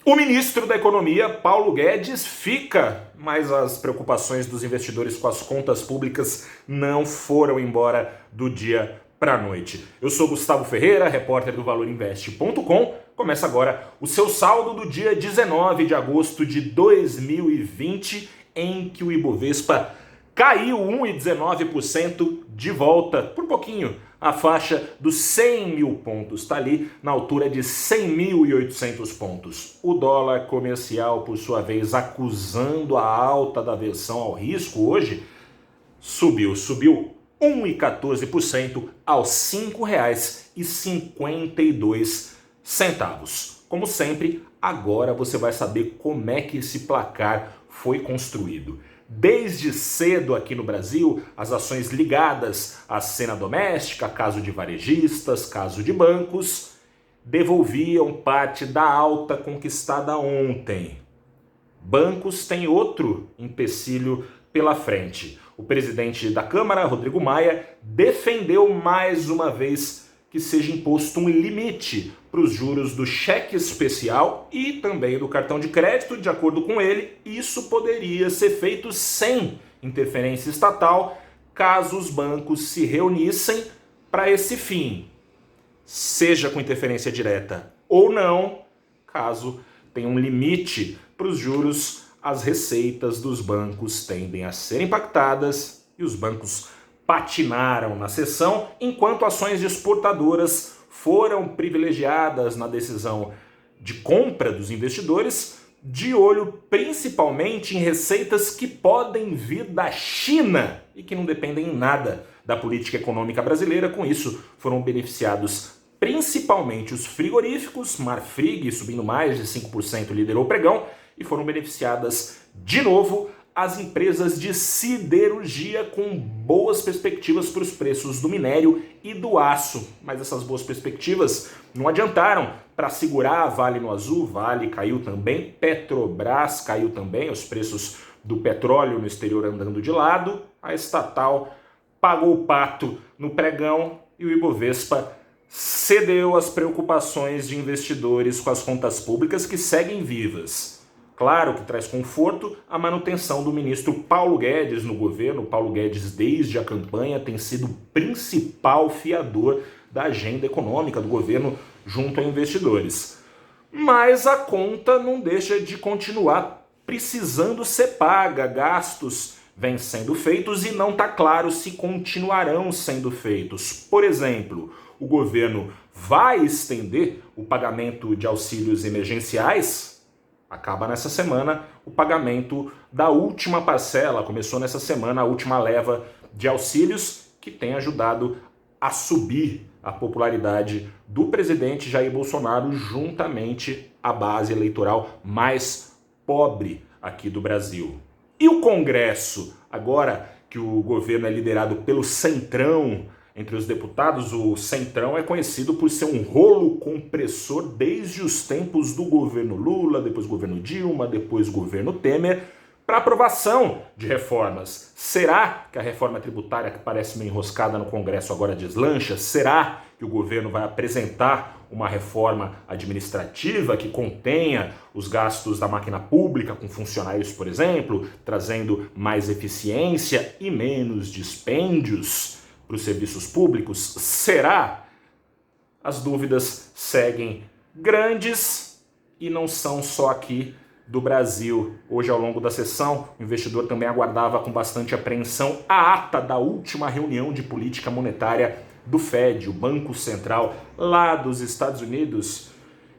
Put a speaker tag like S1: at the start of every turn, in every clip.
S1: O ministro da Economia, Paulo Guedes, fica, mas as preocupações dos investidores com as contas públicas não foram embora do dia para a noite. Eu sou Gustavo Ferreira, repórter do ValorInvest.com. Começa agora o seu saldo do dia 19 de agosto de 2020, em que o Ibovespa caiu 1,19% de volta, por pouquinho, a faixa dos 100 mil pontos. Está ali na altura de 100.800 pontos. O dólar comercial, por sua vez, acusando a alta da aversão ao risco, hoje subiu 1,14% aos R$ 5,52. Como sempre, agora você vai saber como é que esse placar foi construído. Desde cedo aqui no Brasil, as ações ligadas à cena doméstica, caso de varejistas, caso de bancos, devolviam parte da alta conquistada ontem. Bancos têm outro empecilho pela frente. O presidente da Câmara, Rodrigo Maia, defendeu mais uma vez que seja imposto um limite para os juros do cheque especial e também do cartão de crédito. De acordo com ele, isso poderia ser feito sem interferência estatal, caso os bancos se reunissem para esse fim, seja com interferência direta ou não. Caso tenha um limite para os juros, as receitas dos bancos tendem a ser impactadas e os bancos patinaram na sessão, enquanto ações de exportadoras foram privilegiadas na decisão de compra dos investidores, de olho principalmente em receitas que podem vir da China e que não dependem em nada da política econômica brasileira. Com isso, foram beneficiados principalmente os frigoríficos. Marfrig, subindo mais de 5%, liderou o pregão, e foram beneficiadas de novo as empresas de siderurgia, com boas perspectivas para os preços do minério e do aço. Mas essas boas perspectivas não adiantaram para segurar a Vale no azul. Vale caiu também, Petrobras caiu também, os preços do petróleo no exterior andando de lado. A estatal pagou o pato no pregão e o Ibovespa cedeu às preocupações de investidores com as contas públicas, que seguem vivas. Claro que traz conforto a manutenção do ministro Paulo Guedes no governo. Paulo Guedes, desde a campanha, tem sido o principal fiador da agenda econômica do governo junto a investidores. Mas a conta não deixa de continuar precisando ser paga. Gastos vêm sendo feitos e não está claro se continuarão sendo feitos. Por exemplo, o governo vai estender o pagamento de auxílios emergenciais. Acaba nessa semana o pagamento da última parcela. Começou nessa semana a última leva de auxílios, que tem ajudado a subir a popularidade do presidente Jair Bolsonaro juntamente à base eleitoral mais pobre aqui do Brasil. E o Congresso, agora que o governo é liderado pelo Centrão, entre os deputados, o Centrão é conhecido por ser um rolo compressor desde os tempos do governo Lula, depois governo Dilma, depois governo Temer, para aprovação de reformas. Será que a reforma tributária, que parece meio enroscada no Congresso, agora deslancha? Será que o governo vai apresentar uma reforma administrativa que contenha os gastos da máquina pública com funcionários, por exemplo, trazendo mais eficiência e menos dispêndios para os serviços públicos? Será? As dúvidas seguem grandes e não são só aqui do Brasil. Hoje, ao longo da sessão, o investidor também aguardava com bastante apreensão a ata da última reunião de política monetária do Fed, o Banco Central lá dos Estados Unidos.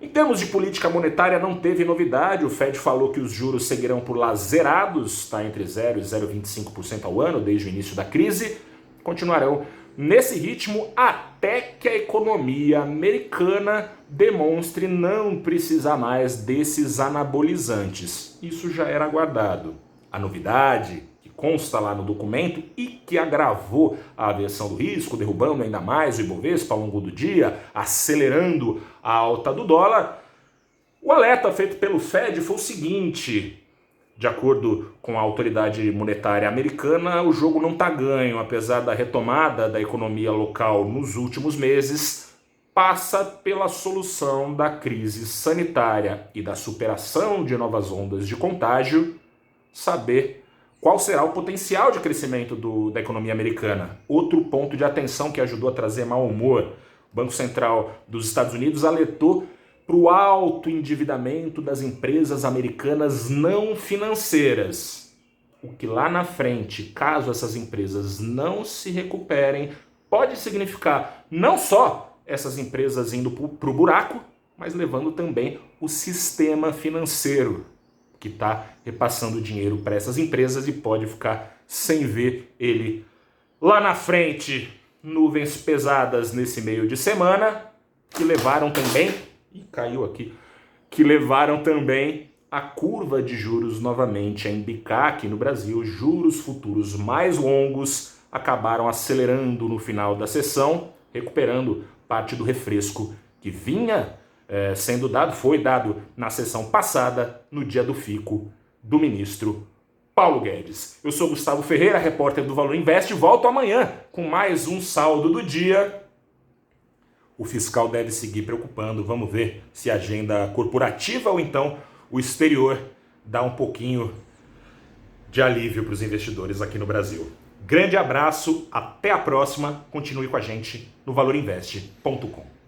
S1: Em termos de política monetária, não teve novidade. O Fed falou que os juros seguirão por lá zerados, está entre 0 e 0,25% ao ano desde o início da crise. Continuarão nesse ritmo até que a economia americana demonstre não precisar mais desses anabolizantes. Isso já era aguardado. A novidade, que consta lá no documento e que agravou a aversão do risco, derrubando ainda mais o Ibovespa ao longo do dia, acelerando a alta do dólar, o alerta feito pelo Fed foi o seguinte: de acordo com a autoridade monetária americana, o jogo não está ganho. Apesar da retomada da economia local nos últimos meses, passa pela solução da crise sanitária e da superação de novas ondas de contágio, saber qual será o potencial de crescimento da economia americana. Outro ponto de atenção que ajudou a trazer mau humor. O Banco Central dos Estados Unidos alertou para o alto endividamento das empresas americanas não financeiras. O que lá na frente, caso essas empresas não se recuperem, pode significar não só essas empresas indo para o buraco, mas levando também o sistema financeiro, que está repassando dinheiro para essas empresas e pode ficar sem ver ele lá na frente. Nuvens pesadas nesse meio de semana, que levaram também, e caiu aqui, que levaram também a curva de juros novamente a embicar aqui no Brasil. Juros futuros mais longos acabaram acelerando no final da sessão, recuperando parte do refresco que vinha sendo dado, foi dado na sessão passada, no dia do fico do ministro Paulo Guedes. Eu sou Gustavo Ferreira, repórter do Valor Invest, volto amanhã com mais um saldo do dia. O fiscal deve seguir preocupando, vamos ver se a agenda corporativa ou então o exterior dá um pouquinho de alívio para os investidores aqui no Brasil. Grande abraço, até a próxima, continue com a gente no valorinvest.com.